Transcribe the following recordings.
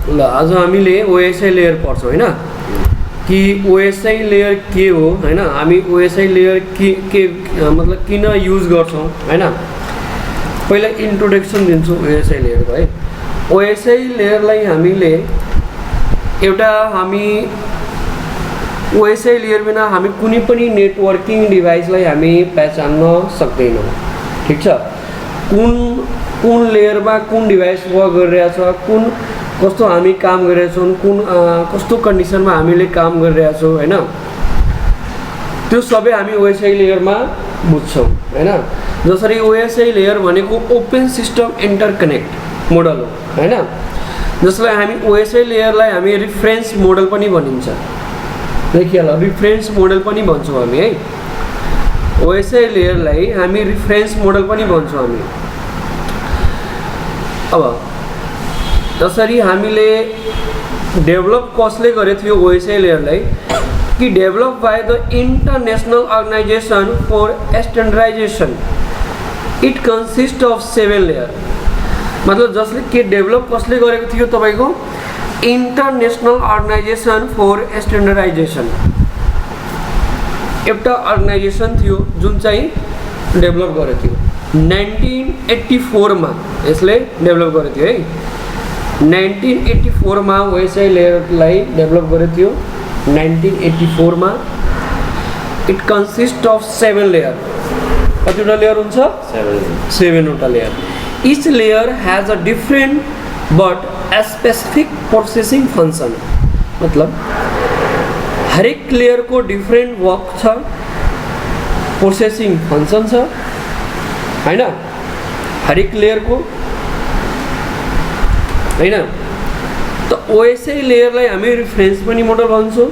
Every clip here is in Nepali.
ल आज हामीले ओएसआई लेयर पढ्छौँ हैन कि ओएसआई लेयर के हो हैन हामी ओएसआई लेयर के मतलब किन युज गर्छौँ हैन पहिला इन्ट्रोडक्सन दिन्छु ओएसआई लेयरको है ओएसआई लेयरलाई हामीले एउटा हामी ओएसआई लेयर बिना हामी कुनै पनि नेटवर्किङ डिभाइसलाई हामी पहचान्न सक्दैनौँ ठीक छ कुन लेयरमा कुन डिभाइस वर्क गरिरहेछ कुन कस्तो हामी काम गरिरहेछौँ कुन कस्तो कन्डिसनमा हामीले काम गरिरहेछौँ हैन त्यो सबै हामी ओएसआई लेयरमा बुझ्छौँ हैन जसरी ओएसआई लेयर भनेको ओपन सिस्टम इन्टरकनेक्ट मोडल हो हैन जसलाई हामी ओएसआई लेयरलाई हामी रिफरेन्स मोडल पनि भनिन्छ देखिहाल रिफरेन्स मोडल पनि भन्छौँ हामी है ओएसआई लेयरलाई हामी रिफरेन्स मोडल पनि भन्छौँ हामी अब जसरी हामीले डेभलप कसले गरेको थियो ओएसआई लेयरलाई कि develop by the International Organization for Standardization it consist of 7 layer मतलब जसले के डेभलप कसले गरेको थियो तपाईको इन्टरनेशनल अर्गनाइजेसन फर स्ट्यान्डर्डाइजेसन एउटा अर्गनाइजेसन थियो जुन चाहिँ डेभलप गरेको थियो 1984 मा यसले डेभलप गरेको थियो है 1984 मा ओएसआई लेयरलाई डेभलप गरेको थियो 1984 मा इट कन्सिस्ट अफ 7 लेयर कतिवटा लेयर हुन्छ 7 वटा layer each layer has a different but specific processing function मतलब हर एक लेयर को डिफरेंट वर्क छ प्रोसेसिंग फंक्शन छ हैन हर एक लेयर को हैन त ओएसआई लेयरलाई हामी रिफरेन्स पनि मोडल भन्छौँ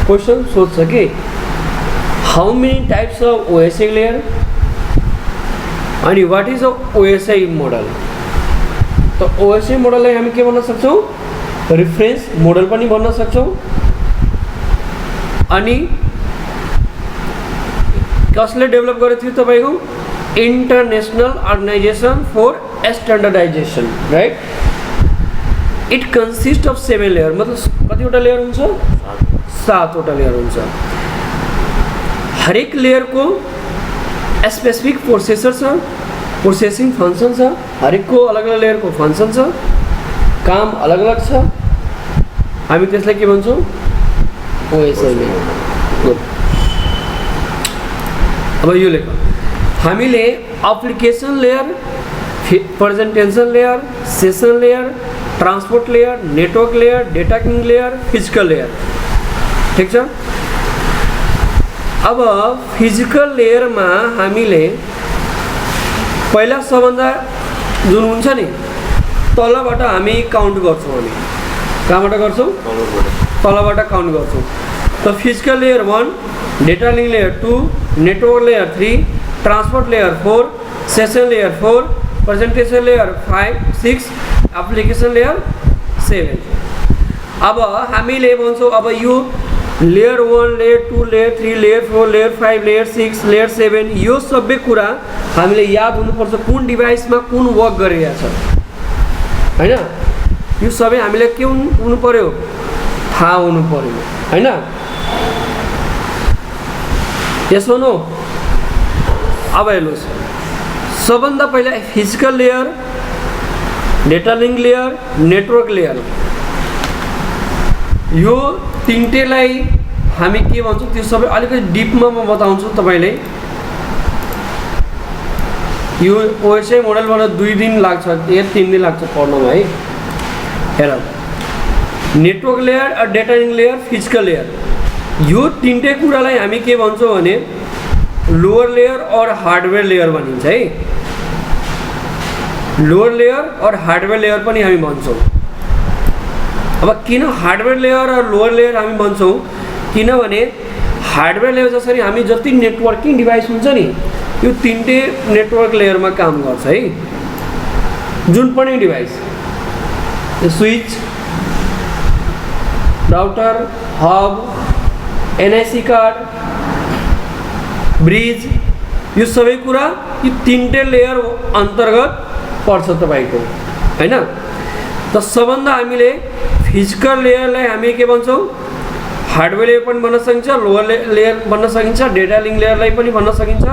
क्वेशन सोध्छ के how many types of OSI layer अनि what is a OSI model त ओएसआई मोडललाई हामी के भन्न सक्छौँ रिफरेन्स मोडल पनि भन्न सक्छौँ अनि कसले डेभलप गरेको थियो तपाईको International Organization for Standardization right it consist of 7 layer मतलब कतिवटा लेयर हुन्छ 7 वटा लेयर हुन्छ हरेक लेयर को स्पेसिफिक प्रोसेसर छ प्रोसेसिंग फंक्शन छ हरेक को अलग अलग लेयर को फंक्शन छ काम अलग अलग छ हामी त्यसलाई के भन्छौँ ओएसआई लेयर अब यो लेख हामीले application layer presentation layer session layer transport layer network layer data link layer physical layer ठीक छ अब फिजिकल लेयर में हामीले पहिला सबभन्दा जुन हुन्छ नि तलबाट हामी काउन्ट गर्छौं हामी कहाँबाट गर्छौं तलबाट काउन्ट गर्छौं त physical layer 1 data link layer 2 network layer 3 transport layer 4 session layer 4 presentation layer 5 6 application layer 7 अब हामीले भन्छौं अब यो layer 1 layer 2 layer 3 layer 4 layer 5 layer 6 layer 7 यो सबै कुरा हामीले याद हुनुपर्छ कुन डिभाइसमा कुन वर्क गरिरहेछ हैन यो सबै हामीले के हुनु पर्यो थाहा हुनु पर्यो हैन यसो नो अब हेर्नुस् सबभन्दा पहिला physical layer data link layer network layer यो तीनटेलाई हामी के भन्छौं त्यो सबै अलिकति डीपमा म बताउँछु तपाईले यो ओएसआई मोडलबाट 2 दिन लाग्छ या 3 दिन लाग्छ पढ्नमा है हेर नेटवर्क लेयर र data link layer physical layer यो तीनटै कुरालाई हामी के भन्छौं भने लोअर लेयर और हार्डवेयर लेयर भनिन्छ है लोअर लेयर और हार्डवेयर लेयर पनि हामी भन्छौं अब किन हार्डवेयर लेयर और लोअर लेयर हामी भन्छौं किनभने हार्डवेयर लेयर जसरी हामी जति नेटवर्किङ डिभाइस हुन्छ नि यो तीनटै नेटवर्क लेयरमा काम गर्छ है जुन पनि device switch router hub NIC card bridge यो सबै कुरा यो तीनटै लेयर अन्तर्गत पर्छ तपाईको हैन त सबभन्दा हामीले फिजिकल लेयरलाई हामी के भन्छौँ, हार्डवेयर लेयर पनि भन्न सकिन्छ, लोअर लेयर भन्न सकिन्छ, डेटा लिङ्क लेयरलाई पनि भन्न सकिन्छ,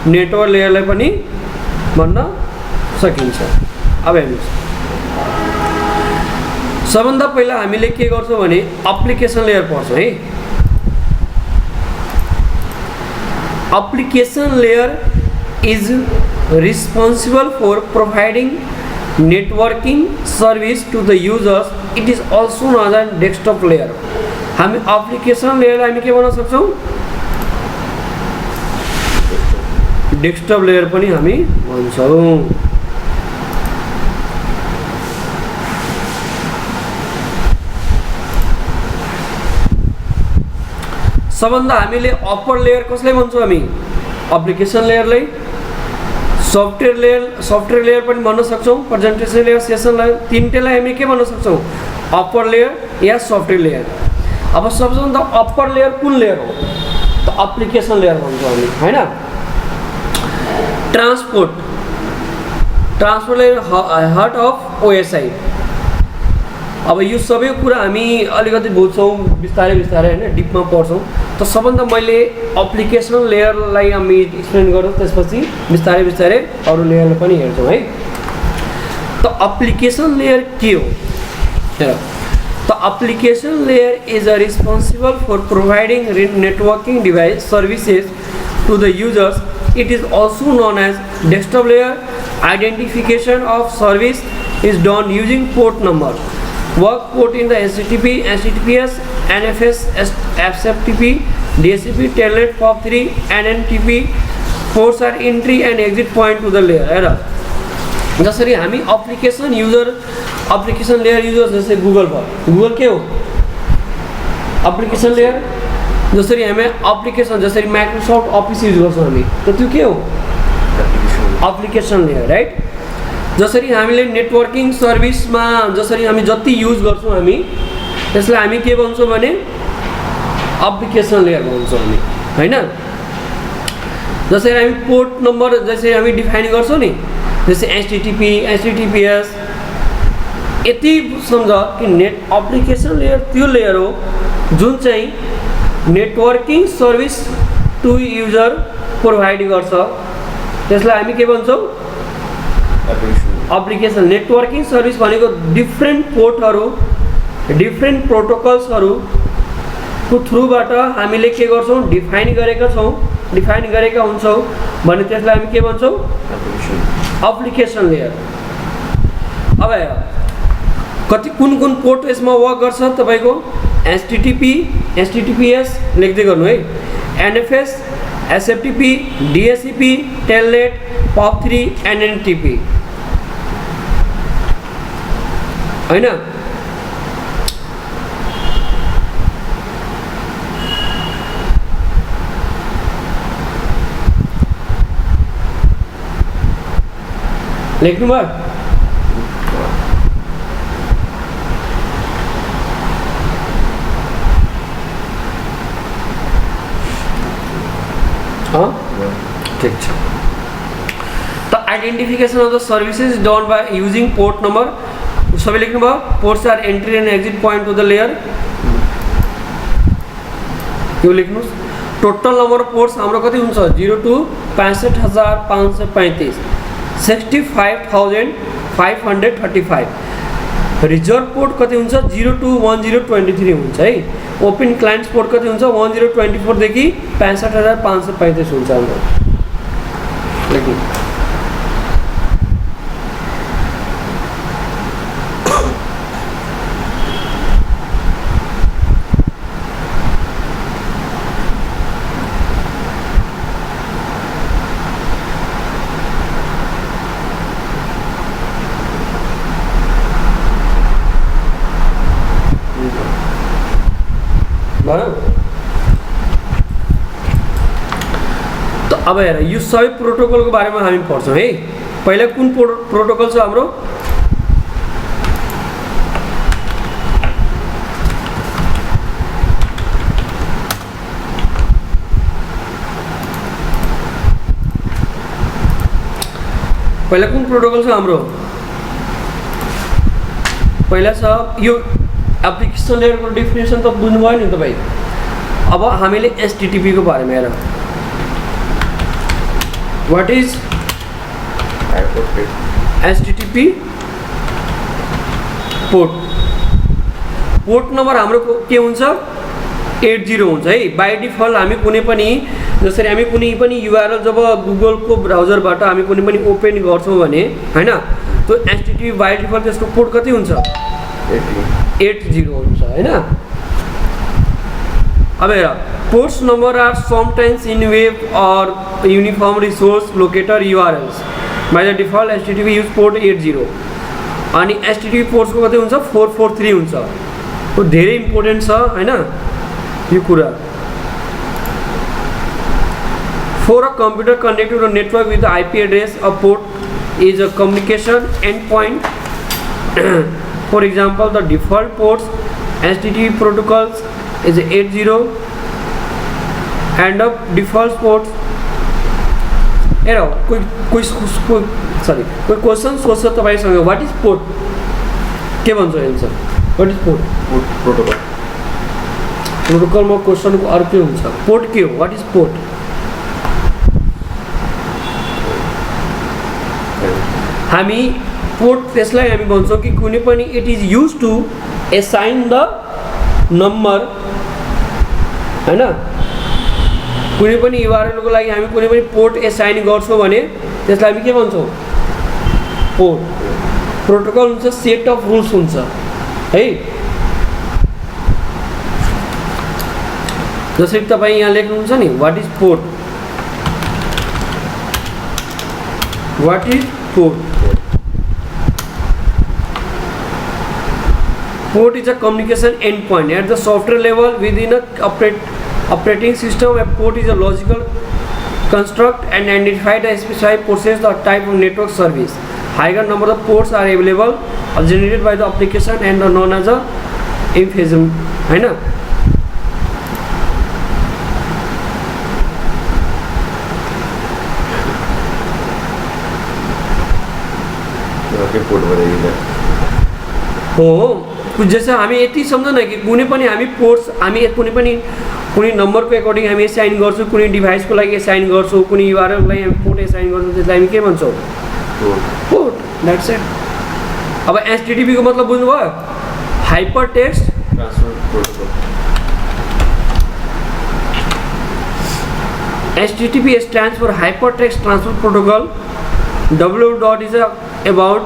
नेटवर्क लेयरलाई पनि भन्न सकिन्छ। अब हेर्नुहोस्, सबभन्दा पहिला हामीले के गर्छौँ भने एप्लिकेसन लेयर पढ्छौँ है। Application layer is responsible for providing networking service to the users. It is also known as desktop layer. हामी एप्लिकेसन लेयरलाई हामी के भन्न सक्छौँ, डेस्कटप लेयर पनि हामी भन्छौँ। सबभन्दा हामीले अप्पर लेयर कसलाई भन्छौँ, हामी एप्लिकेसन लेयरलाई। सफ्टवेयर लेयर पनि भन्न सक्छौँ, प्रेजेन्टेसन लेयर, सेसन लेयर, तिनटैलाई हामी के भन्न सक्छौँ, अप्पर लेयर या सफ्टवेयर लेयर। अब सबभन्दा अप्पर लेयर कुन लेयर हो, त एप्लिकेसन लेयर भन्छौँ हामी हैन। Transport layer heart of OSI. अब यो सबै कुरा हामी अलिकति बुझ्छौँ बिस्तारै हैन, डिपमा पढ्छौँ। त सबभन्दा मैले एप्लिकेसन लेयरलाई हामी एक्सप्लेन गरौँ, त्यसपछि बिस्तारै अरू लेयरलाई पनि हेर्छौँ है। त एप्लिकेसन लेयर के हो हेर, त application layer is a responsible for providing networking device services to the users. It is also known as desktop layer. Identification of service is done using port number, work port in the HTTP, HTTPS, NFS, FTP, DHCP, Telnet, POP3, NNTP ports are entry and exit point to the layer हेर। जसरी हामी एप्लिकेसन लेयर युजर जस्तै गुगल भयो, गुगल के हो, एप्लिकेसन लेयर। जसरी हामी एप्लिकेसन जसरी माइक्रोसफ्ट अफिस युज गर्छौँ हामी, त त्यो के हो, एप्लिकेसन लेयर राइट। जसरी हामीले नेटवर्किङ सर्भिसमा जसरी हामी जति युज गर्छौँ हामी, त्यसलाई हामी के भन्छौँ भने एप्लिकेसन लेयर भन्छौँ हामी हैन। जसरी हामी पोर्ट नम्बर जसरी हामी डिफाइन गर्छौँ नि, जस्तै HTTP, HTTPS, यति सम्झ कि एप्लिकेसन लेयर त्यो लेयर हो जुन चाहिँ networking service to user provide गर्छ, त्यसलाई हामी के भन्छौँ, एप्लिकेसन। नेटवर्किङ सर्भिस भनेको डिफ्रेन्ट पोर्टहरू, डिफ्रेन्ट प्रोटोकल्सहरूको थ्रुबाट हामीले के गर्छौँ, डिफाइन गरेका हुन्छौँ भने त्यसलाई हामी के भन्छौँ, एप्लिकेसन लेयर। अब कति कुन पोर्ट यसमा वर्क गर्छ तपाईँको, HTTP, HTTPS लेख्दै गर्नु है, NFS, SFTP, DHCP, Telnet, POP3, NNTP हैन। लेख्नु भयो, ठीक छ। त identification of the services done by using port number, सबै लेख्नु भयो। Ports are entry and exit point to the layer, यो लेख्नुहोस्। टोटल नम्बर अफ पोर्ट्स हाम्रो कति हुन्छ, 0 to 65,535, 65,535। रिजर्भ पोर्ट कति हुन्छ, 0 to 1023 हुन्छ है। ओपन क्लाइन्ट्स पोर्ट कति हुन्छ, 1024 देखि 65,535 हुन्छ हाम्रो। लेख्नु त अब हेर, यो सबै प्रोटोकलको बारेमा हामी पढ्छौँ है। पहिला कुन प्रोटोकल छ हाम्रो, पहिला छ यो एप्लिकेसन लेयरको डेफिनेसन त बुझ्नुभयो नि तपाईँ। अब हामीले एचटीटीपी को बारेमा हेरौँ। What is HTTP? Port number हाम्रो के हुन्छ 80 हुन्छ है। बाई डिफल्ट हामी कुनै पनि जसरी हामी कुनै पनि युआरएल जब गुगलको ब्राउजरबाट हामी कुनै पनि ओपन गर्छौँ भने हैन, त्यो एचटीटीपी बाई डिफल्ट त्यसको पोर्ट कति हुन्छ? 80 हुन्छ हैन। अब हेर, ports number are sometimes in web or uniform resource locator URLs. By the default HTTP use port 80 अनि एचटीटीपी पोर्ट्सको कति हुन्छ? 443 हुन्छ। त्यो धेरै इम्पोर्टेन्ट छ हैन यो कुरा। For a computer connected to a network with the IP address, a port is a communication endpoint. For example, the default ports HTTP protocols is 80 and the default ports. कोई क्वेश्चन सोच्छ तपाईसँग, व्हाट इज पोर्ट? के भन्छ answer? What is port? Protocol. प्रोटोकलमा क्वेश्चनको अर्थ के हुन्छ? पोर्ट के हो? What is port? हामी पोर्ट त्यसलाई हामी भन्छौँ कि कुनै पनि it is use to assign the number हैन। कुनै पनि युआरएलको लागि हामी कुनै पनि पोर्ट एसाइन गर्छौँ भने त्यसलाई हामी के भन्छौँ? पोर्ट। प्रोटोकल हुन्छ सेट अफ रुल्स हुन्छ है। जसरी तपाईँ यहाँ लेख्नुहुन्छ नि, what is port? What is port? Port is a communication endpoint at the software level within a operating system. A port is a logical construct and identify the specified process or type of network service. Higher number of ports are available or generated by the application and are known as a euphemism है ना। पोर्ट बताइए हो कुछ जैसे हामी यति सम्झन कि कुनै पनि हामी पोर्ट्स हामी कुनै नम्बरको एकर्डिङ हामी एसाइन गर्छौँ, कुनै डिभाइसको लागि एसाइन गर्छौँ, कुनै युआरएलको लागि हामी पोर्ट एसाइन गर्छौँ, त्यसलाई हामी के भन्छौँ? पोर्ट। That's it. अब एचटीटीपी को मतलब बुझ्नुभयो? Hyper text transfer protocol. HTTP stands for Hypertext Transfer Protocol. www is about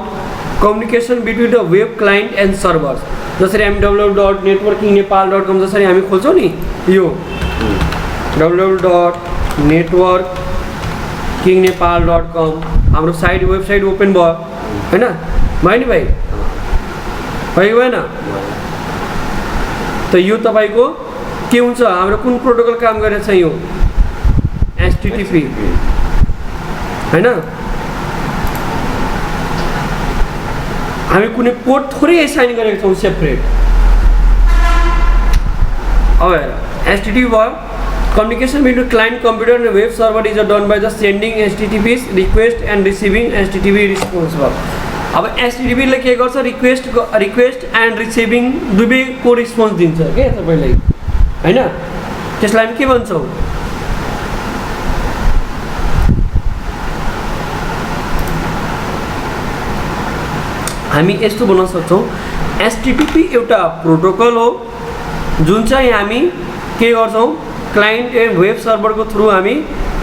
communication between the web client and servers. जसरी हामी www.networkingnepal.com जसरी हामी खोल्छौँ नि, यो www.networkingnepal.com हाम्रो साइट वेबसाइट ओपन भयो हैन? भयो नि भाइ? भयो भएन? त यो तपाईको के हुन्छ? हाम्रो कुन प्रोटोकल काम गरेछ यो? HTTP हैन? हामी कुनै पोर्ट थोरै एसाइन गरेका छौँ सेपरेट। अब हेर, HTTP भयो communication between client computer and web server is done by the sending HTTP's request and receiving HTTP response भयो। अब HTTP ले के गर्छ? रिक्वेस्ट एन्ड रिसिभिङ दुवैको रिस्पोन्स दिन्छ के तपाईलाई हैन? त्यसलाई हामी के भन्छौँ? हामी यस्तो भन्न सक्छौँ एचटीटीपी एउटा प्रोटोकल हो जुन चाहिँ हामी के गर्छौँ? क्लाइन्ट एन्ड वेब सर्भरको थ्रु हामी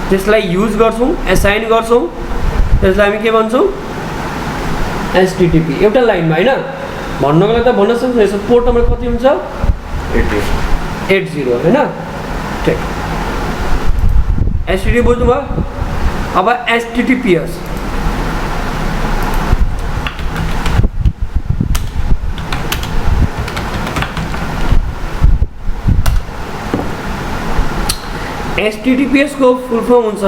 त्यसलाई युज गर्छौँ, एसाइन गर्छौँ, त्यसलाई हामी के भन्छौँ? एचटीटीपी। एउटा लाइनमा हैन भन्नको लागि त भन्न सक्छौँ। यसो पोर्ट नम्बर कति हुन्छ? 80 हैन? ठिक। एचटीटीपी बुझ्नुभयो? अब एचटीटीपीएस HTTPS को फुल फॉर्म हुन्छ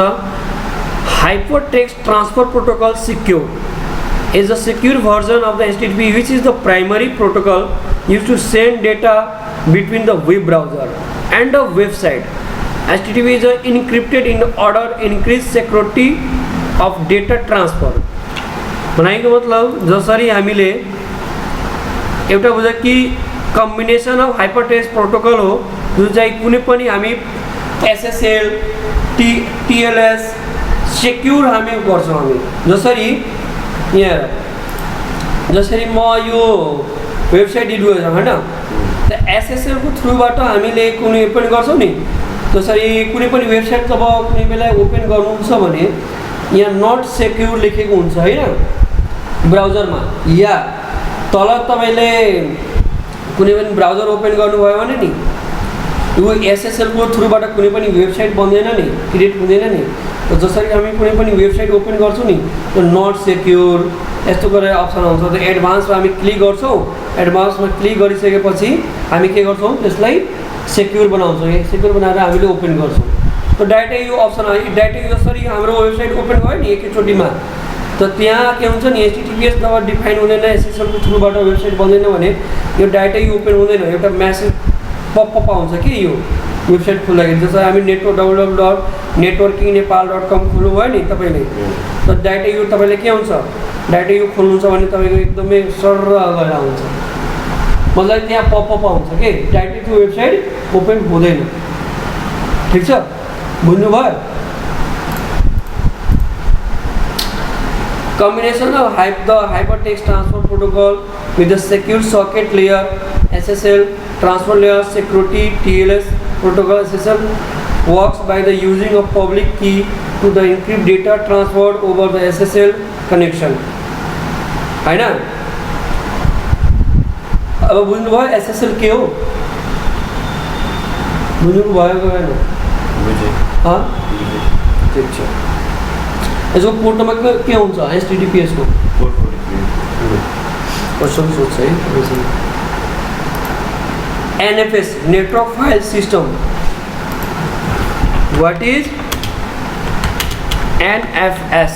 Hypertext Transfer Protocol Secure is a secure version of the HTTP which is the primary protocol used to send data between the web browser and the website. HTTP is encrypted in order increase security of data transfer। भनेको मतलब जसरी हामीले एउटा बुझ्यो कि कम्बिनेसन अफ हाइपरटेक्स्ट प्रोटोकल हो जुन चाहिँ कुनै पनि हामी एसएसएल टीएलएस सेक्युर हामी गर्छौँ हामी जसरी यहाँ जसरी म यो वेबसाइट युज गर्छु हैन त एसएसएल को थ्रुबाट हामीले कुनै पनि गर्छौँ नि जसरी कुनै पनि वेबसाइट जब कुनै बेला ओपन गर्नुहुन्छ भने यहाँ नट सेक्युर लेखेको हुन्छ हैन ब्राउजरमा या तल तपाईले कुनै पनि ब्राउजर ओपन गर्नुभयो भने नि यो एसएसएल को थ्रुबाट कुनै पनि वेबसाइट बन्दैन नि क्रिएट हुँदैन नि त जसरी हामी कुनै पनि वेबसाइट ओपन गर्छौँ नि त्यो नट सेक्युर यस्तो गरेर अप्सन आउँछ त एडभान्समा हामी क्लिक गर्छौँ एडभान्समा क्लिक गरिसकेपछि हामी के गर्छौँ त्यसलाई सेक्युर बनाउँछौँ सेक्युर बनाएर हामीले ओपन गर्छौँ त डाइरेक्टै यो अप्सन डाइरेक्टै जसरी हाम्रो वेबसाइट ओपन भयो नि एकैचोटिमा त त्यहाँ के हुन्छ नि एचटीटीपीएस जब डिफाइन हुँदैन एसएसएल को थ्रुबाट वेबसाइट बन्दैन भने यो डाइरेक्टै ओपन हुँदैन एउटा म्यासेज पपअप आउँछ कि यो वेबसाइट खोल्दाखेरि जस्तो हामी www.networkingnepal.com खोल्नुभयो नि तपाईँले त डाइरेक्टै यो तपाईँले के हुन्छ डाइरेक्टै यो खोल्नुहुन्छ भने तपाईँको एकदमै सरल गएर आउँछ मतलब त्यहाँ पपअप आउँछ कि डाइरेक्टै त्यो वेबसाइट ओपन हुँदैन ठिक छ बुझ्नुभयो combination of the hypertext transfer protocol with the secure socket layer SSL transfer layer security TLS protocol SSL works by the using of public key to the encrypt data transferred over the SSL connection हैन अब बुझ्नुभयो SSL के हो बुझ्नुभयो कि हैन बुझे हाँ ठिक छ यसको पोर्ट नम्बर के हुन्छ एचटीटीपीएस को 443 क्वेश्चन सोध्छ है NFS network file system what is NFS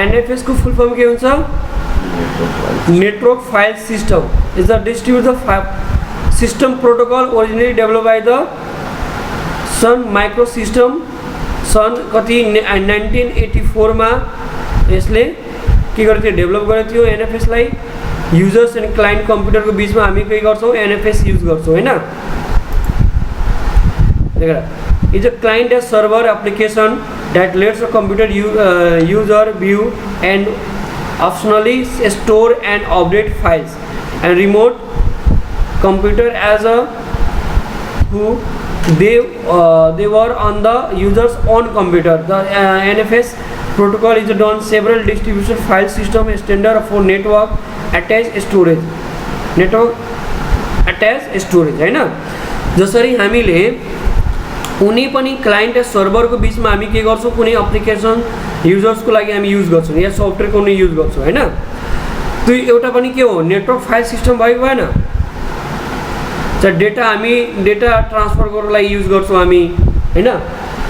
NFS को फुल फॉर्म के हुन्छ network file system is the distributed system protocol originally develop by the Sun microsystem Sun कति 1984 मा यसले के गर्थे डेभलप गरेको थियो एनएफएस लाई युजर्स एन्ड क्लाइन्ट कम्प्युटर को बीचमा हामी के गर्छौं एनएफएस युज गर्छौं हैन देखेर is a client as server application that lets a computer user view and optionally store and update files and remote computer as a who they were on the user's own computer. The NFS protocol is done several distribution file system standard for network attached storage. Network attached storage हैन जसरी हामीले कुनै पनि क्लाइन्ट र सर्भर को बीचमा हामी के गर्छौं कुनै एप्लिकेसन युजर्स को लागि हामी युज गर्छौं या सफ्टवेयर को युज गर्छौं हैन त्यो एउटा पनि के हो नेटवर्क फाइल सिस्टम भएको भएन डेटा हामी डेटा ट्रान्सफर गर्नलाई युज गर्छौं हामी हैन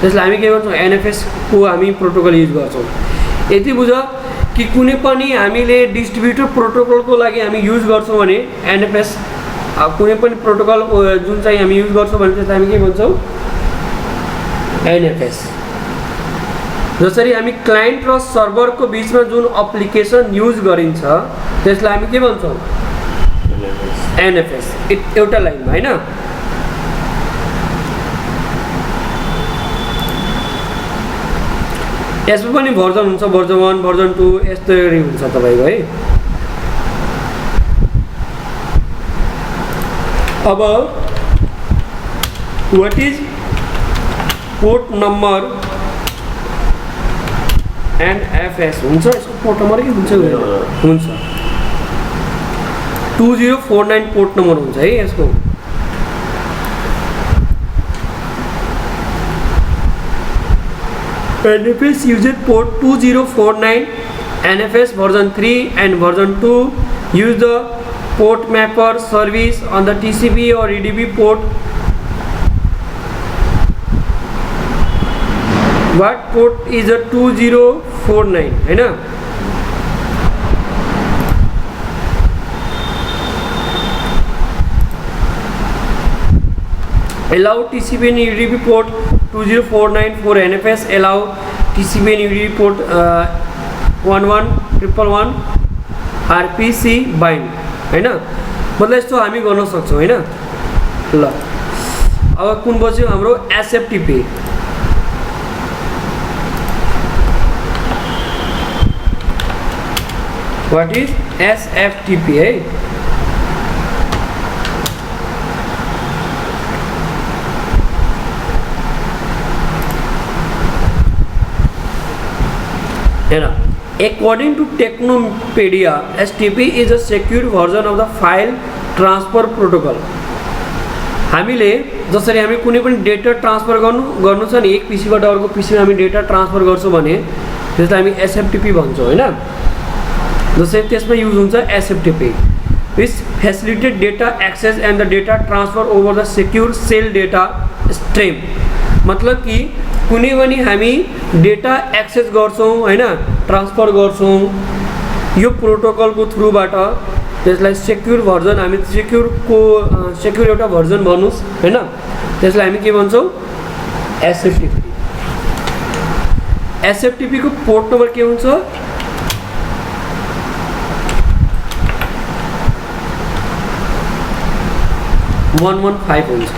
त्यसलाई हामी के गर्छौं एनएफएस को हामी प्रोटोकल युज गर्छौं यति बुझ कि कुनै पनि हामीले डिस्ट्रिब्युटेड प्रोटोकल को लागि हामी युज गर्छौं भने एनएफएस कुनै पनि प्रोटोकल जुन चाहिँ हामी युज गर्छौं भने त्यसलाई हामी के भन्छौं एनएफएस जसरी हामी क्लाइन्ट र सर्भर को बीचमा जुन एप्लिकेसन युज गरिन्छ त्यसलाई हामी के भन्छौं एनएफएस एउटा लाइनमा हैन यसमा पनि भर्जन हुन्छ भर्जन 1 भर्जन 2 यस्तै हुन्छ तपाईको है अब what is port number NFS हुन्छ यसको पोर्ट नम्बर के हुन्छ 2049 पोर्ट नम्बर हुन्छ है यसको NFS uses port 2049 NFS version 3 and version 2 use the port mapper service on the TCP or UDP port. What port is a 2049 है ना allow TCP and UDP port 2049 for NFS allow TCP and UDP port 1111 RPC bind हैन, मतलब यस्तो हामी गर्न सक्छौँ हैन। ल अब कुन बस्यो हाम्रो SFTP। What is SFTP है? According to Technopedia, STP is a secure version of the file transfer protocol. हामीले जसरी हामी कुनै पनि डेटा ट्रान्सफर गर्नु छ नि, एक पीसीबाट अर्को पीसीमा हामी डेटा ट्रान्सफर गर्छौँ भने त्यसलाई हामी SFTP भन्छौँ हैन। जसरी त्यसमा युज हुन्छ SFTP, which facilitate data access and the data transfer over the secure cell data stream। मतलब कि कुनै पनि हामी डेटा एक्सेस गर्छौँ हैन, ट्रान्सफर गर्छौँ यो प्रोटोकलको थ्रुबाट, त्यसलाई सेक्युर भर्जन, हामी सेक्युर एउटा भर्जन भन्नुस् हैन, त्यसलाई हामी के भन्छौँ SFTP। SFTP को पोर्ट नम्बर के हुन्छ 115 हुन्छ।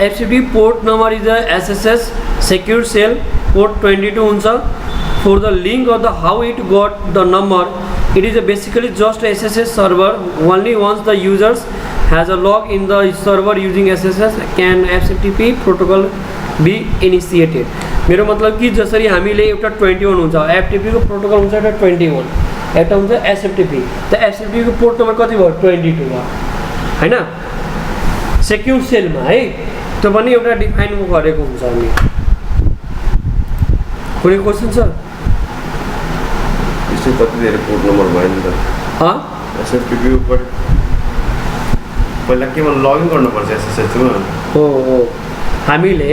FTP port number is a SSH secure cell port 22 हुन्छ। For the link of the how it got the number, it is a basically just a SSH server. Only once the users has a log in the server using SSH can FTP protocol be initiated। मेरो मतलब कि जसरी हामीले एउटा 21 हुन्छ, FTP को प्रोटोकल हुन्छ एउटा 21, एउटा हुन्छ SFTP। त SFTP को पोर्ट नम्बर कति भयो 22 भयो हैन, सेक्युर सेलमा है। त्यो पनि एउटा डिफाइन गरेको हुन्छ। हामी कुनै क्वेशन छ? यसो कति धेरै पोर्ट नम्बर भयो नि त। SFTP को पहिला केवल लगइन गर्नुपर्छ SSH मा। हो हामीले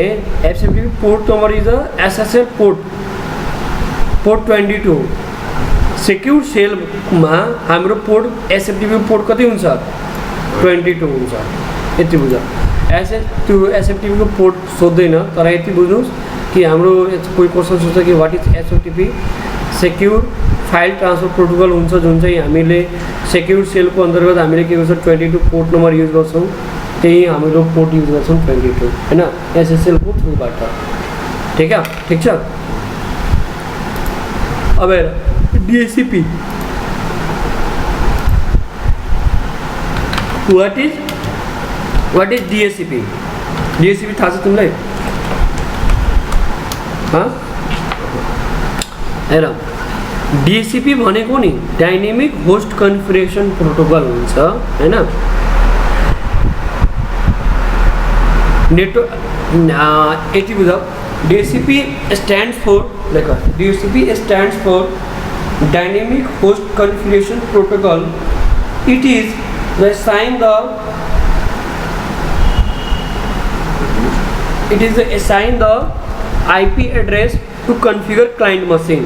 FTP port number is SSL port 22। Secure सेलमा हाम्रो पोर्ट SFTP पोर्ट कति हुन्छ 22 हुन्छ। यति बुझ। SFTP को पोर्ट सोध्दैन, तर यति बुझ्नुस् कि हाम्रो कोही क्वेसन सोध्छ कि what is SFTP, secure file transfer protocol हुन्छ, जुन चाहिँ हामीले सेक्युर सेलको अन्तर्गत हामीले के गर्छौँ 22 पोर्ट नम्बर युज गर्छौँ, त्यही हाम्रो पोर्ट युज गर्छौँ 22 हैन, SSL को थ्रुबाट। ठीक छ। अब DHCP What is DHCP? DHCP थाहा छ तिमीलाई? हेर DHCP भनेको नि डाइनामिक होस्ट कन्फिगरेसन प्रोटोकल हुन्छ हैन। नेटवर्क यति बुझ। DHCP stands for DHCP stands for Dynamic Host Configuration Protocol. It is the assign the IP address to configure client machine।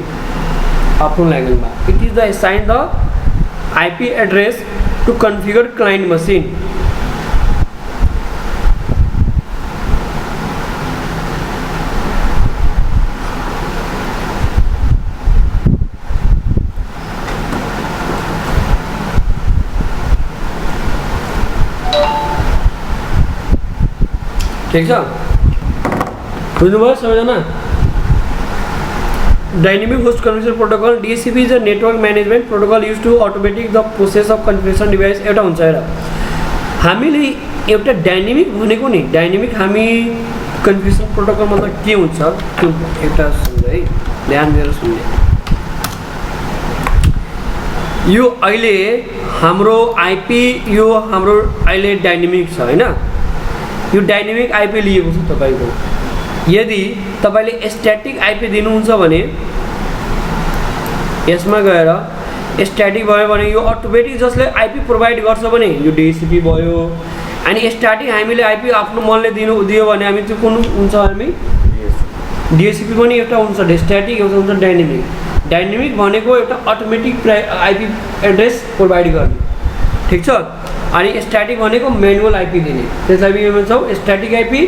आफ्नो ल्याङ्ग्वेजमा it is the assign the IP address to configure client machine। ठीक छ, बुझ्नुभयो सबैजना? Dynamic host configuration protocol DHCP is a network management protocol use to automatic the process of configuration device. एउटा हुन्छ हेर, हामीले एउटा डाइनामिक भनेको नि डाइनामिक हामी कन्फिगरेसन प्रोटोकल मतलब के हुन्छ त्यो एउटा सुन्नु है, ध्यान दिएर सुन्नु। यो अहिले हाम्रो आइपी यो हाम्रो अहिले डाइनामिक छ हैन, यो डाइनामिक आइपी लिएको छ तपाईको, यदि तपाईँले स्ट्याटिक आइपी दिनुहुन्छ भने यसमा गएर स्ट्याटिक भयो भने यो अटोमेटिक जसले आइपी प्रोभाइड गर्छ भने यो डिएससिपी भयो। अनि स्ट्याटिक हामीले आइपी आफ्नो मनले दियो भने हामी त्यो कुन हुन्छ, हामी डिएससिपी पनि एउटा हुन्छ स्ट्याटिक, एउटा हुन्छ डाइनेमिक। डाइनेमिक भनेको एउटा अटोमेटिक आइपी एड्रेस प्रोभाइड गर्ने, ठिक छ। अनि स्ट्याटिक भनेको म्यानुअल आइपी दिने, त्यसलाई हामी भन्छौँ स्ट्याटिक आइपी।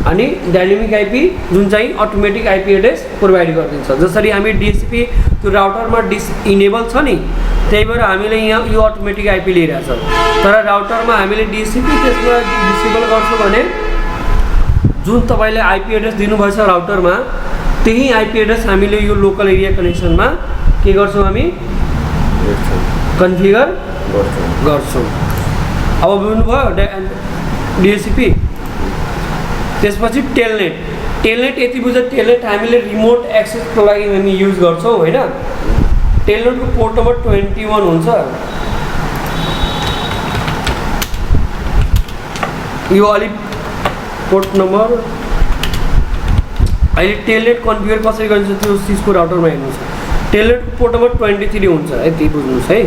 अनि डाइनेमिक आइपी जुन चाहिँ अटोमेटिक आइपी एड्रेस प्रोभाइड गरिदिन्छ। जसरी हामी डिएससिपी त्यो राउटरमा इनेबल छ नि, त्यही भएर हामीले यहाँ यो अटोमेटिक आइपी लिइरहेछ। तर राउटरमा हामीले डिएससिपी त्यसमा डिसेबल गर्छौँ भने जुन तपाईँले आइपी एड्रेस दिनुभएछ राउटरमा त्यही आइपी एड्रेस हामीले यो लोकल एरिया कनेक्सनमा के गर्छौँ, हामी कन्फिगर गर्छौँ। अब बुझ्नुभयो डिएससिपी। त्यसपछि टेलनेट। टेलनेट यति बुझ्छ, टेलनेट हामीले रिमोट एक्सेसको लागि हामी युज गर्छौँ होइन। टेलनेटको पोर्ट नम्बर 21 हुन्छ। यो अलिक पोर्ट नम्बर अहिले टेलनेट कन्फिगर कसरी गरिन्छ त्यो सिस्को राउटरमा हेर्नुहोस्। टेलनेटको पोर्ट नम्बर 23 हुन्छ, यति बुझ्नुहोस् है।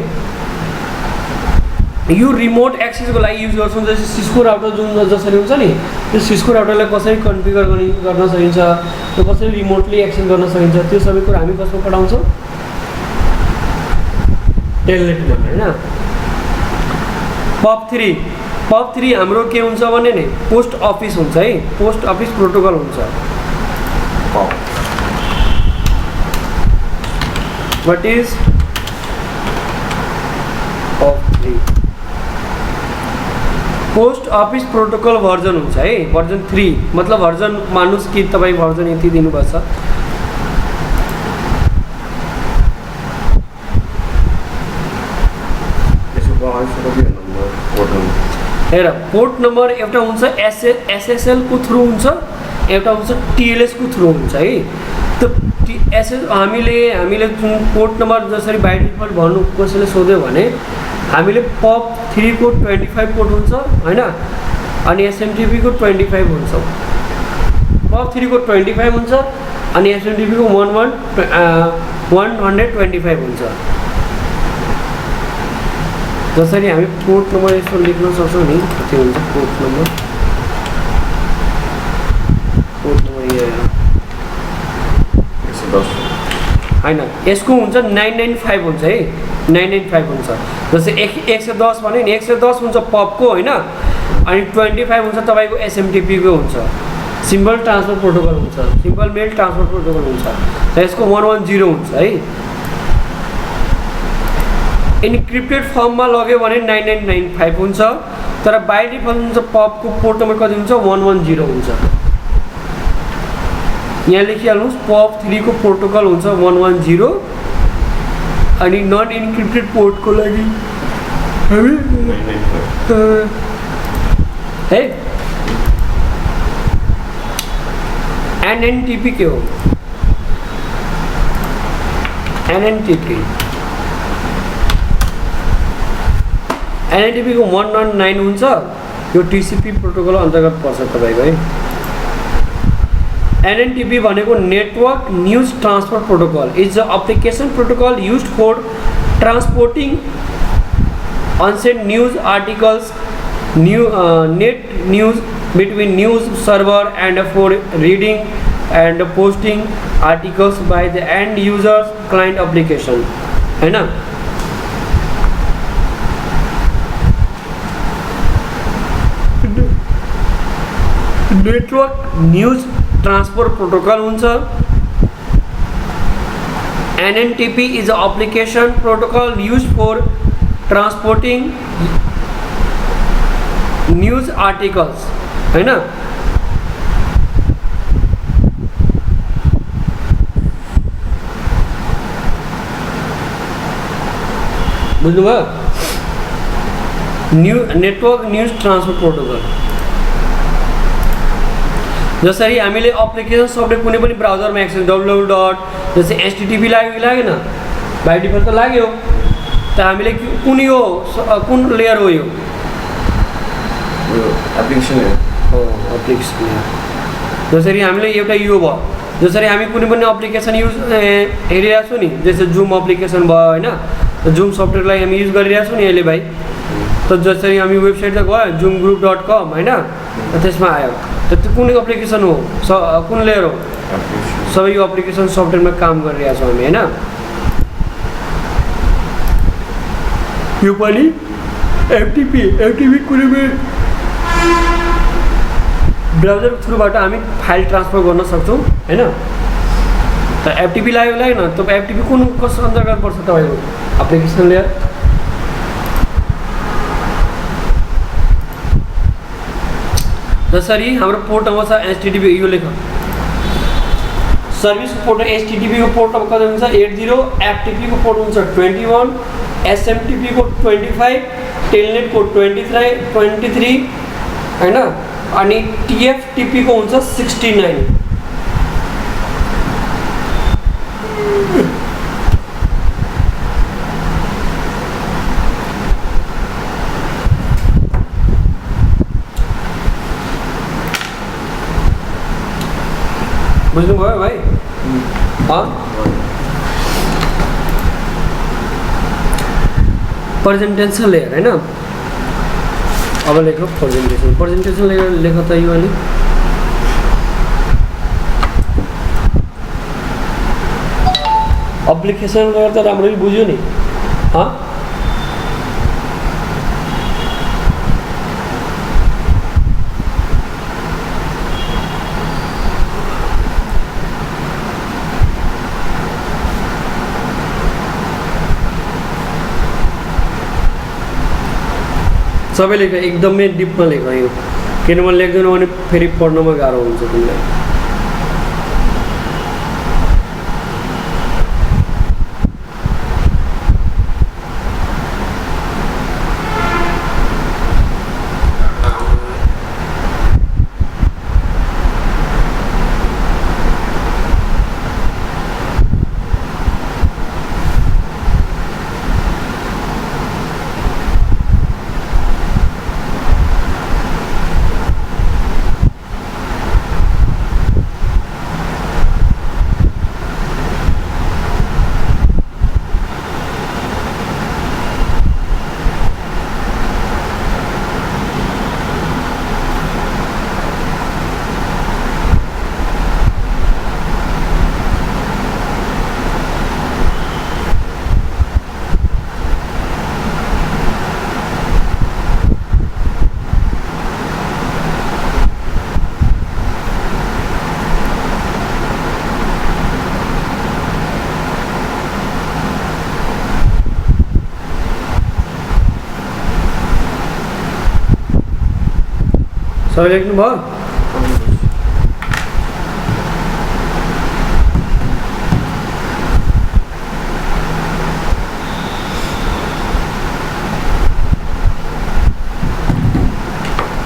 यो रिमोट एक्सेसको लागि युज गर्छौँ। जस्तै सिस्को राउटर जुन जसरी हुन्छ नि, त्यो सिस्को राउटरलाई कसरी कन्फिगर गर्न सकिन्छ, त्यो कसरी रिमोटली एक्सेस गर्न सकिन्छ, त्यो सबै कुरा हामी कसमा पठाउँछौँ, टेलनेटमा होइन। पब 3 हाम्रो के हुन्छ भने नि पोस्ट अफिस हुन्छ है, पोस्ट अफिस प्रोटोकल हुन्छ। What is POP 3? Post office protocol version हुन्छ है, भर्जन 3 मतलब भर्जन मान्नुहोस् कि तपाईँ भर्जन यति दिनुपर्छ। हेर पोर्ट नम्बर एउटा हुन्छ एसएसएल को थ्रु हुन्छ, एउटा हुन्छ टिएलएस को थ्रु हुन्छ है। त्यो हामीले जुन पोर्ट नम्बर जसरी बाइ डिफल्ट भन्नु कसैले सोध्यो भने हामीले पब 3 को 25 पोर्ट हुन्छ होइन। अनि एसएमटिपी को 25 हुन्छ। पब 3 को 25 हुन्छ अनि एसएमटिपी को 125 हुन्छ। जसरी हामी पोर्ट नम्बर यसो लेख्न सक्छौँ नि, कति हुन्छ पोर्ट नम्बर यो होइन, यसको हुन्छ 995 हुन्छ है, 995 हुन्छ। जस्तै 110 भने नि 110 हुन्छ पबको होइन। अनि 25 हुन्छ तपाईँको एसएमटिपीको हुन्छ, सिम्पल ट्रान्सफर प्रोटोकल हुन्छ, सिम्पल मेल ट्रान्सफर प्रोटोकल हुन्छ। र यसको 110 हुन्छ है। इन्क्रिप्टेड फर्ममा लग्यो भने 9995 हुन्छ, तर बाइ डिफल्ट हुन्छ पबको पोर्ट नम्बर कति हुन्छ, 110 हुन्छ। यहाँ लेखिहाल्नुहोस् पब 3 को प्रोटोकल हुन्छ 110। अनि नन इन्क्रिप्टेड पोर्टको लागि है एनएनटिपी के हो, एनएनटिपी को 109 हुन्छ। यो टिसिपी प्रोटोकल अन्तर्गत पर्छ तपाईँको है। एनएनटिपी भनेको network news transfer protocol is the application protocol used for transporting unsent news articles net news between news server and for reading and posting articles by the end users client application है ना। नेटवर्क न्यूज ट्रांसफर प्रोटोकॉल हुन्छ। NNTP is an application protocol used for transporting news articles है ना। बुझ्नुभयो नेटवर्क न्यूज ट्रांसफर प्रोटोकॉल। जसरी हामीले एप्लिकेसन सबले कुनै पनि ब्राउजरमा एक्सेस www. जस्तै HTTP लाग्यो कि लागेन, बाइ डिफल्ट त लाग्यो। त हामीले कुन लेयर हो यो एप्लिकेसन हो एप्लिकेसन लेयर। जसरी हामीले एउटा यो भयो, जसरी हामी कुनै पनि एप्लिकेसन युज हेरिरहेको छौँ नि, जस्तै जुम एप्लिकेसन भयो होइन, जुम सफ्टवेयरलाई हामी युज गरिरहेको छौँ नि अहिले भाइ। त जसरी हामी वेबसाइट त गयो zoomgroup.com होइन, त्यसमा आयो त त्यो कुन एप्लिकेसन हो, कुन लेयर हो, सबै यो एप्लिकेसन सफ्टवेयरमा काम गरिरहेको छौँ हामी होइन। यो पनि एफटिपी कुनै पनि ब्राउजर थ्रुबाट हामी फाइल ट्रान्सफर गर्न सक्छौँ होइन। त एफटिपी लाग्यो न, त एफटिपी कुन कस्तो अन्तर्गत पर्छ तपाईँको एप्लिकेसन लेयर? जसरी हाम्रो पोर्ट नम्बर छ HTTP, यो लेख सर्भिस पोर्ट HTTP को पोर्ट नम्बर कति हुन्छ 80, FTP को पोर्ट हुन्छ 21, SMTP को 25, टेलनेट को 23 होइन, अनि TFTP को हुन्छ 69। बुझ्नुभयो भाइ? प्रेजेन्टेसन लेयर होइन। अब लेख प्रेजेन्टेसन लेयर लेख त यो अलि एप्लिकेसन लेयर त राम्ररी बुझ्यो नि। सबै लेख एकदमै डिपमा लेख यो, किनभने लेख्दैनौ भने फेरि पढ्नमा गाह्रो हुन्छ तिमीलाई। सबै लेख्नु भयो?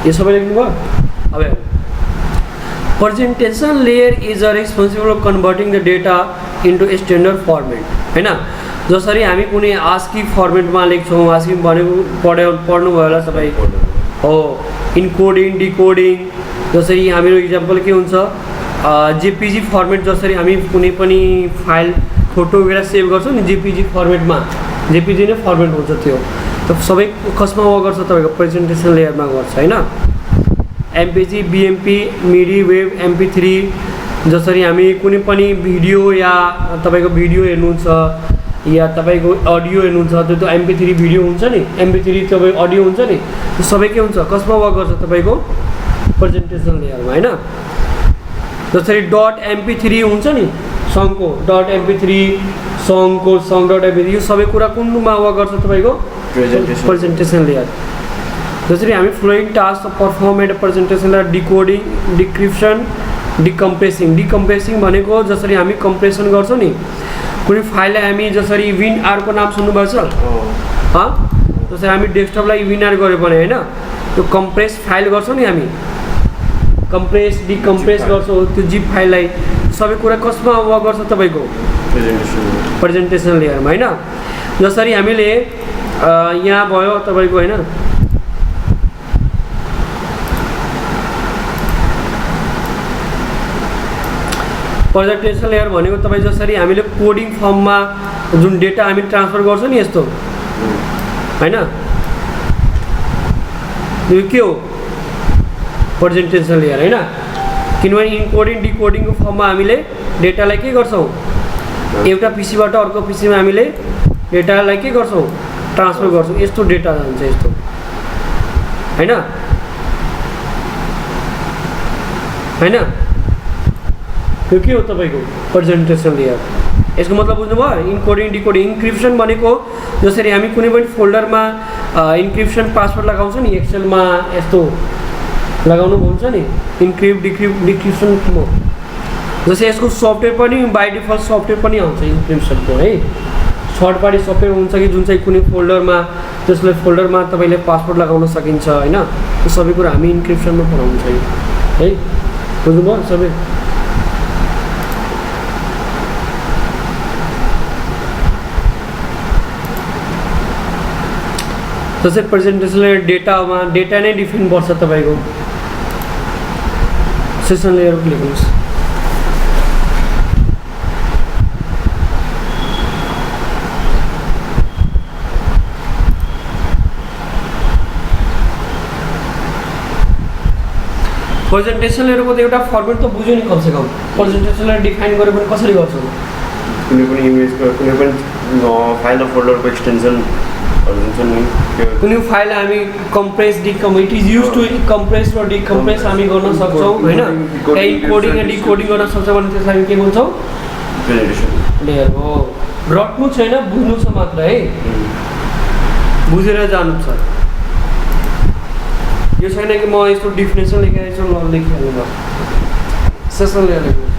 ये सबै लेख्नु भयो? अब presentation layer is a responsible for converting the data into standard format होइन। जसरी हामी कुनै आस्की फर्मेटमा लेख्छौँ, आस्की भनेको पढ्नुभयो होला तपाईँ हो, इन्कोडिङ डिकोडिङ। जसरी हाम्रो इक्जाम्पल के हुन्छ जेपिजी फर्मेट, जसरी हामी कुनै पनि फाइल फोटो वगैरह सेभ गर्छौँ नि जेपिजी फर्मेटमा, जेपिजी नै फर्मेट हुन्छ त्यो। त सबै कसमा गर्छ तपाईँको प्रेजेन्टेसन लेयरमा गर्छ होइन। एमपिजी, बिएमपी, मिडी, वेब, MP3। जसरी हामी कुनै पनि भिडियो या तपाईँको भिडियो हेर्नुहुन्छ या तपाईँको अडियो हेर्नुहुन्छ, त्यो MP3 भिडियो हुन्छ नि, MP3 तपाईँको अडियो हुन्छ नि, त्यो सबै के हुन्छ कसमा वर्क गर्छ तपाईँको प्रेजेन्टेसन लेयरमा होइन। जसरी .mp3 हुन्छ नि सङको .mp3, सङको .mp3, यो सबै कुरा कुनमा वर्क गर्छ तपाईँको प्रेजेन्टेसन लेयर। जसरी हामी following task perform at presentation layer, decoding, decryption, decompressing भनेको जसरी हामी कम्प्रेसन गर्छौँ नि कुनै फाइललाई, हामी जसरी WinR को नाम सुन्नुभएको छ? जसरी हामी डेस्कटपलाई WinR गऱ्यो भने होइन, त्यो कम्प्रेस फाइल गर्छौँ नि हामी, कम्प्रेस डिकम्प्रेस गर्छौँ त्यो जिप फाइललाई। सबै कुरा कसमा वर्क गर्छ तपाईँको प्रेजेन्टेसन लेयरमा होइन। जसरी हामीले यहाँ भयो तपाईँको होइन, प्रेजेन्टेसन लेयर भनेको तपाईँ जसरी हामीले कोडिङ फर्ममा जुन डेटा हामी ट्रान्सफर गर्छ नि यस्तो हैन, यो के हो प्रेजेन्टेसन लेयर हैन, किनभने इन्कोडिङ डिकोडिङको फर्ममा हामीले डेटालाई के गर्छौँ, एउटा पीसीबाट अर्को पीसीमा हामीले डेटालाई के गर्छौँ, ट्रान्सफर गर्छौँ। यस्तो डेटा जान्छ यस्तो हैन हैन, यो के हो तपाईँको प्रेजेन्टेसन लेयर। यसको मतलब बुझ्नुभयो, इन्कोडिङ डिकोडिङ। इन्क्रिप्सन भनेको जसरी हामी कुनै पनि फोल्डरमा इन्क्रिप्सन पासवर्ड लगाउँछ नि, एक्सेलमा यस्तो लगाउनु हुन्छ नि, इन्क्रिप्ट डिक्रिप्सन जस्तै यसको सफ्टवेयर पनि बाई डिफल्ट सफ्टवेयर पनि आउँछ इन्क्रिप्सनको है, थर्ड पार्टी सफ्टवेयर हुन्छ कि जुन चाहिँ कुनै फोल्डरमा त्यसले फोल्डरमा तपाईँले पासवर्ड लगाउन सकिन्छ हैन। त्यो सबै कुरा हामी इन्क्रिप्सनमा पढाउँछ है, बुझ्नुभयो सबै। जस्तै प्रेजेन्टेसन लेयर डेटामा डेटा नै डिफाइन पर्छ तपाईँको, सेसन लेयर लेख्नुहोस्। प्रेजेन्टेसन लेयरको त एउटा फर्मेट त बुझ्यो नि कमसे कम, प्रेजेन्टेसन लेयर डिफाइन गरेर पनि कसरी गर्छौँ, कुनै पनि इमेजको कुनै पनि फाइल र फोल्डरको एक्सटेन्सनहरू हुन्छ नि, कुनै फाइल हामी कम्प्रेस डिकम it is use to compress र डिकम्प्रेस हामी गर्न सक्छौँ हैन, इन्कोडिङ र डिकोडिङ गर्न सक्छौँ भने त्यसलाई हामी के भन्छौँ, प्रेजेन्टेसन लेयर हो। रट्नु छैन, बुझ्नु छ मात्र है, बुझेर जानु छ। यो छैन कि म यस्तो डिफिनेसन लेखेर ल लेखिहाल्नु भयो, सेसन लेयर लेख्नु।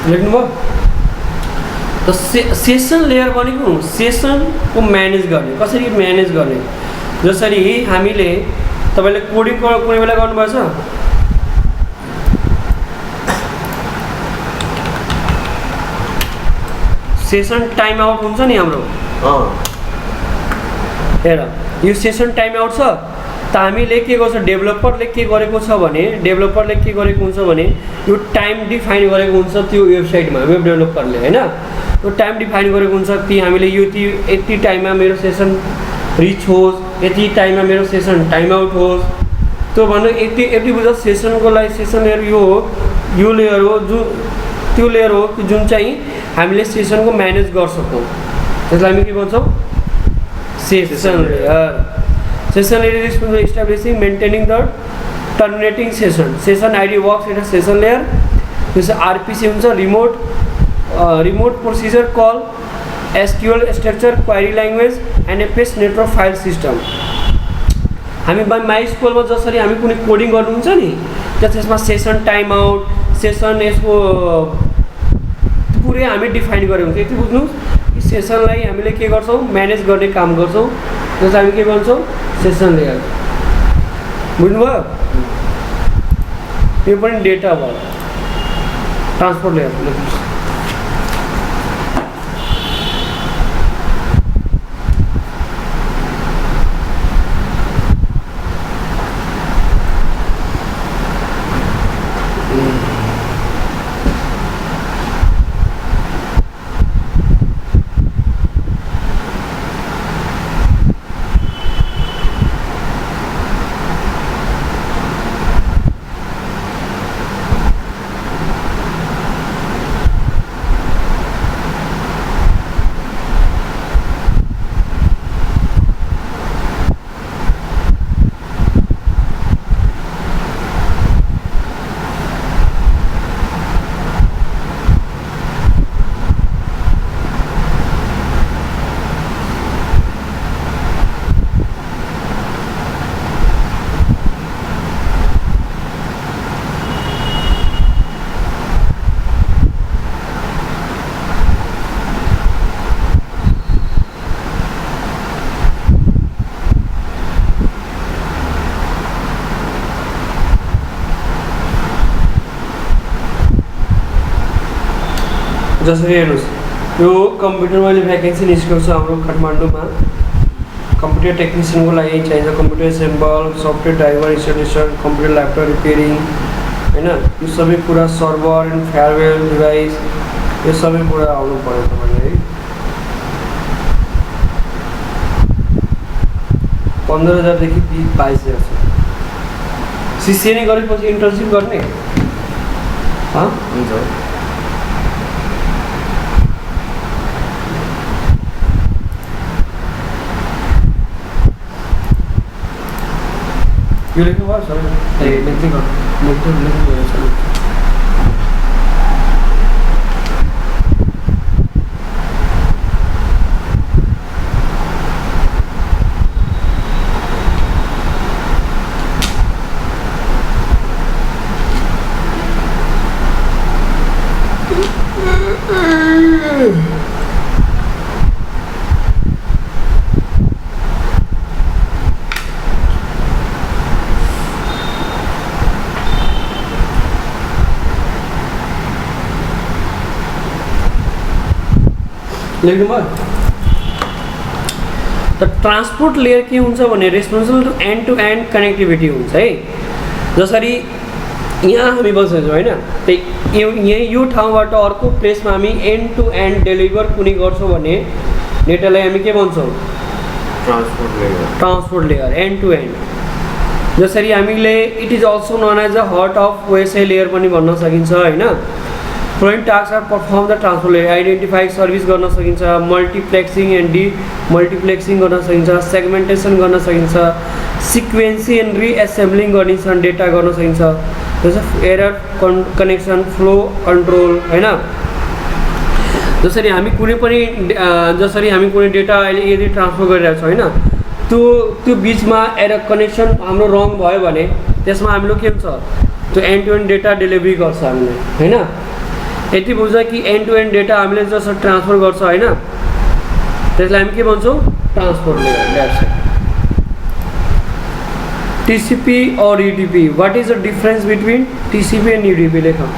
लेख्नुभयो। त सेसन लेयर भनेको सेसनको म्यानेज गर्ने, कसरी म्यानेज गर्ने, जसरी हामीले तपाईँले कोडिङ कुनै बेला गर्नुभएछ, सेसन टाइम आउट हुन्छ नि हाम्रो, हेर यो सेसन टाइम आउट छ त हामीले के गर्छ, डेभलपरले के गरेको छ भने, डेभलपरले के गरेको हुन्छ भने यो टाइम डिफाइन गरेको हुन्छ त्यो वेबसाइटमा, वेब डेभलपरले हैन, त्यो टाइम डिफाइन गरेको हुन्छ कि हामीले यो यति टाइममा मेरो सेसन रिच होस्, यति टाइममा मेरो सेसन टाइम आउट होस्, त्यो भन्नु यति बुझ्छ। सेसनको लागि सेसन लेयर यो हो, यो लेयर हो जुन त्यो लेयर हो कि जुन चाहिँ हामीले सेसनको म्यानेज गर्न सक्छौँ, त्यसलाई हामी के भन्छौँ, session layer. Session layer is responsible for establishing, maintaining the terminating session. Session ID works at a session layer. This RPC हुन्छ remote procedure call, SQL structure, query language, and a page network file system. हामी MySQL मा जसरी हामी कुनै कोडिङ गर्नुहुन्छ नि, त्यसमा सेसन टाइम आउट, सेसन यसको पुरै हामी डिफाइन गरेको हुन्छ। यति बुझ्नुहोस्, सेसनलाई हामीले के गर्छौँ, म्यानेज गर्ने काम गर्छौँ, त्यसलाई हामी के भन्छौँ, सेसन लेयर। बुझ्नुभयो, यो पनि डेटा भयो, ट्रान्सपोर्ट लेयर। जसरी हेर्नुहोस् यो कम्प्युटर मैले भ्याकेन्सी निस्केको छ हाम्रो काठमाडौँमा कम्प्युटर टेक्निसियनको लागि चाहिन्छ computer assemble software driver installation computer laptop repairing होइन यो सबै कुरा सर्भर एन्ड फेयरवेल डिभाइस यो सबै कुरा आउनु पर्यो तपाईँले है 15,000 देखि 22,000 छ सिसिए नै गरेपछि इन्टर्नसिप गर्ने हुन्छ यो लेख्नुभयो सर ए लेख्नुभयो सर लेख्नुभयो त ट्रान्सपोर्ट लेयर के हुन्छ भने रेस्पोन्सिबल टु एन्ड कनेक्टिभिटी हुन्छ है जसरी यहाँ हामी बसेको छौँ होइन त्यही यहीँ यो ठाउँबाट अर्को प्लेसमा हामी एन्ड टु एन्ड डेलिभर कुनै गर्छौँ भने डेटालाई हामी के भन्छौँ transport layer end to end जसरी हामीले it is also known as a heart of OSI layer पनि भन्न सकिन्छ होइन flowing task are perform the transport layer identify service गर्न सकिन्छ मल्टिप्लेक्सिङ एन्ड मल्टिप्लेक्सिङ गर्न सकिन्छ सेगमेन्टेसन गर्न सकिन्छ सिक्वेन्सी एन्ड रिएसेम्बलिङ गरिन्छ डेटा गर्न सकिन्छ जस्तै एरर कनेक्सन फ्लो कन्ट्रोल होइन जसरी हामी कुनै पनि डेटा अहिले यदि ट्रान्सफर गरिरहेको छ होइन त्यो बिचमा एरर कनेक्सन हाम्रो रङ भयो भने त्यसमा हाम्रो के हुन्छ त्यो end to end data delivery गर्छ हामीले होइन यति बुझ्छ कि एन्ड टु एन्ड डेटा हामीले जसरी ट्रान्सफर गर्छ होइन त्यसलाई हामी के भन्छौँ transport layer that's it TCP or UDP what is the difference between TCP and UDP लेखा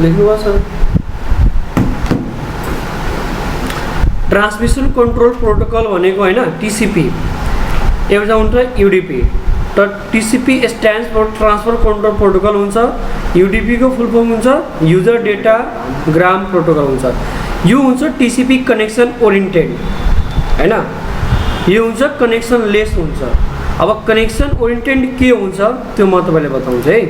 लेख्नुभयो सर ट्रान्समिसन कन्ट्रोल प्रोटोकल भनेको होइन टिसिपी एउटा हुन्छ युडिपी त TCP stands for transfer control protocol हुन्छ युडिपीको फुल फर्म हुन्छ युजर डेटा ग्राम प्रोटोकल हुन्छ यो हुन्छ टिसिपी कनेक्सन ओरिएन्टेड होइन यो हुन्छ कनेक्सन लेस हुन्छ अब कनेक्सन ओरिएन्टेड के हुन्छ त्यो म तपाईँलाई बताउँछु है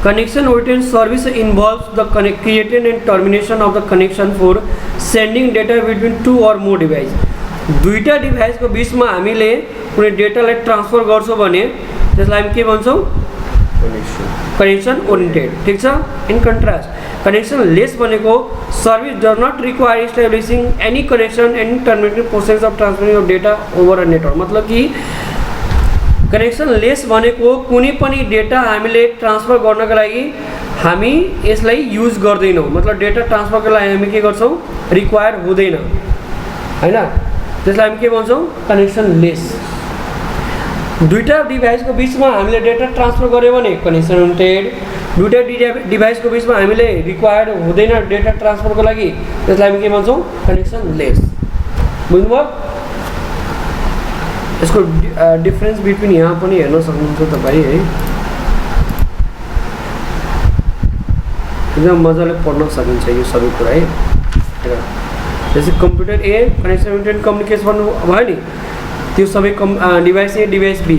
Connection within service involves the creation and termination of the connection for sending data between two or more device. दुईटा डिभाइसको बिचमा हामीले कुनै डेटालाई ट्रान्सफर गर्छौँ भने त्यसलाई हामी के भन्छौँ? Connection oriented. ठिक छ. इन कन्ट्रास्ट कनेक्सन लेस भनेको service does not require establishing any connection and terminating process of transferring of data over a network. मतलब कि कनेक्सन लेस भनेको कुनै पनि डेटा हामीले ट्रान्सफर गर्नको लागि हामी यसलाई युज गर्दैनौँ. मतलब डेटा ट्रान्सफरको लागि हामी के गर्छौँ? रिक्वायर हुँदैन हैन. त्यसलाई हामी के भन्छौँ? Connection lace. दुईटा डिभाइसको बिचमा हामीले डेटा ट्रान्सफर गऱ्यो भने कनेक्सन ओरिएन्टेड. दुईटा डिभाइसको बिचमा हामीले रिक्वायर्ड हुँदैन डेटा ट्रान्सफरको लागि त्यसलाई हामी के भन्छौँ? Connection lace. बुझ्नुभयो? यसको डिफरेन्स बिट्विन यहाँ पनि हेर्न सक्नुहुन्छ तपाईँ है. एकदम मजाले पढ्न सकिन्छ यो सबै कुरा है. जस्तै computer A connection oriented communication भयो नि, त्यो सबै device A device B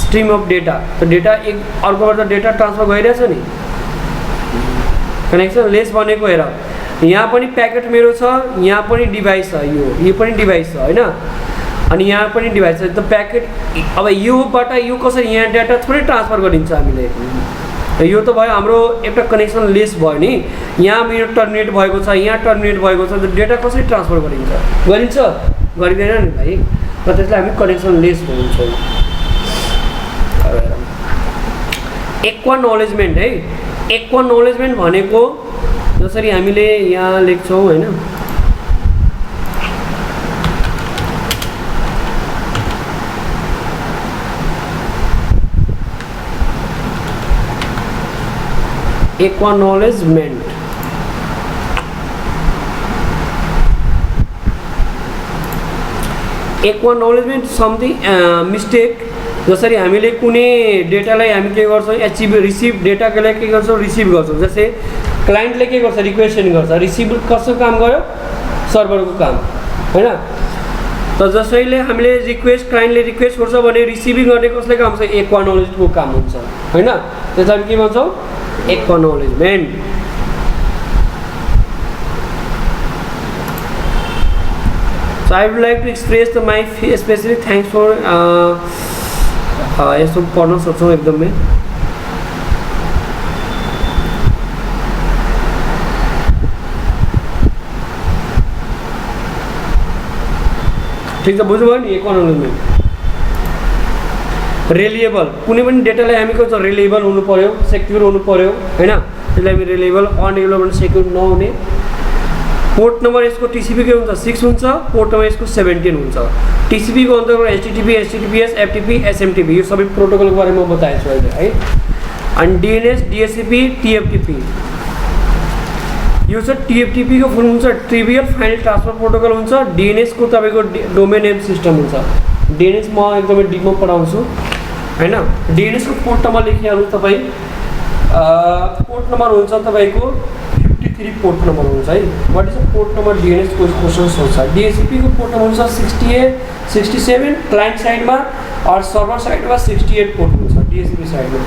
stream of data. त डेटा एक अर्कोबाट डेटा ट्रान्सफर भइरहेछ नि. कनेक्सन लेस भनेको हेर यहाँ पनि प्याकेट मेरो छ, यहाँ पनि डिभाइस छ, यो पनि डिभाइस छ होइन, अनि यहाँ पनि डिभाइस छ. त प्याकेट अब योबाट यो कसरी यहाँ डेटा थोरै ट्रान्सफर गरिन्छ हामीले. यो त भयो हाम्रो एउटा कनेक्सन लेस भयो नि. यहाँ मेरो टर्मिनेट भएको छ, यहाँ टर्मिनेट भएको छ, त डेटा कसरी ट्रान्सफर गरिन्छ? गरिँदैन नि भाइ. र त्यसलाई हामी कनेक्सन लेस भन्छौँ. एक्नोलेजमेन्ट है. एक्नोलेजमेन्ट भनेको जसरी हामीले यहाँ लेख्छौँ होइन, एक्नोलेजमेन्ट एक्नोलेजमेन्ट समथिङ मिस्टेक. जसरी हामीले कुनै डेटालाई हामी के गर्छौँ? रिसिभ डेटाको लागि के गर्छौँ? रिसिभ गर्छौँ. जस्तै क्लाइन्टले के गर्छ? रिक्वेस्ट सेन्ड गर्छ. रिसिभ कसको काम गर्यो? सर्भरको काम होइन. त जसैले हामीले क्लाइन्टले रिक्वेस्ट गर्छ भने रिसिभिङ गर्ने कसले काम छ? एक्नोलेजको काम हुन्छ होइन. त्यसलाई के भन्छौँ? Acknowledgement. So I would like to express my specific thanks for यस्तो पढ्न सक्छौँ एकदमै. ठिक छ. बुझ्नुभयो नि? एक्नोलेजमेन्ट. रिलायबल. कुनै पनि डेटालाई हामी कस्तो रिलायबल हुनु पर्यो, सेक्युर हुनु पर्यो होइन. त्यसलाई हामी रिलायबल, अनरिलायबल भने सेक्युर नहुने. पोर्ट नम्बर यसको टिसिपीको हुन्छ 6 हुन्छ, पोर्ट नम्बर यसको 17 हुन्छ. टिसिपीको अन्तर्गत एचटिटिपी, एचटिटिपिएस, एफटिपी, एसएमटिपी यो सबै प्रोटोकलको बारेमा म बताएको छु अहिले है. अनि डिएनएस, डिएससिपी, टिएफटिपी यो चाहिँ टिएफटिपीको फुल हुन्छ ट्रिभियल फाइल ट्रान्सफर प्रोटोकल हुन्छ. डिएनएसको तपाईँको डोमेन नेम सिस्टम हुन्छ. डिएनएस म एकदमै डिपमा पढाउँछु होइन. डिएनएसको पोर्ट नम्बर लेखिहाल्नु तपाईँ. पोर्ट नम्बर हुन्छ तपाईँको 53 पोर्ट नम्बर हुन्छ है. What is the port number? डिएनएसको क्वेसन्स हुन्छ. डिएससीपीको पोर्ट नम्बर हुन्छ 68, 67 क्लाइन्ट साइडमा और सर्भर साइडमा 68 पोर्ट हुन्छ डिएससीपी साइडमा.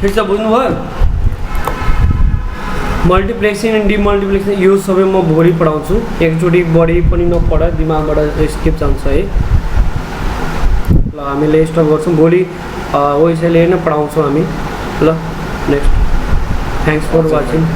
ठिक छ. बुझ्नुभयो? मल्टिप्लेक्सिङ एन्ड डिमल्टिप्लेक्सिङ यो सबै म भोलि पढाउँछु. एकचोटि बढी पनि नपढ, दिमागबाट स्किप जान्छ है. ल हामीले स्टप गर्छौँ. भोलि विषयले नै पढाउँछौँ हामी. ल नेक्स्ट. Thanks for watching.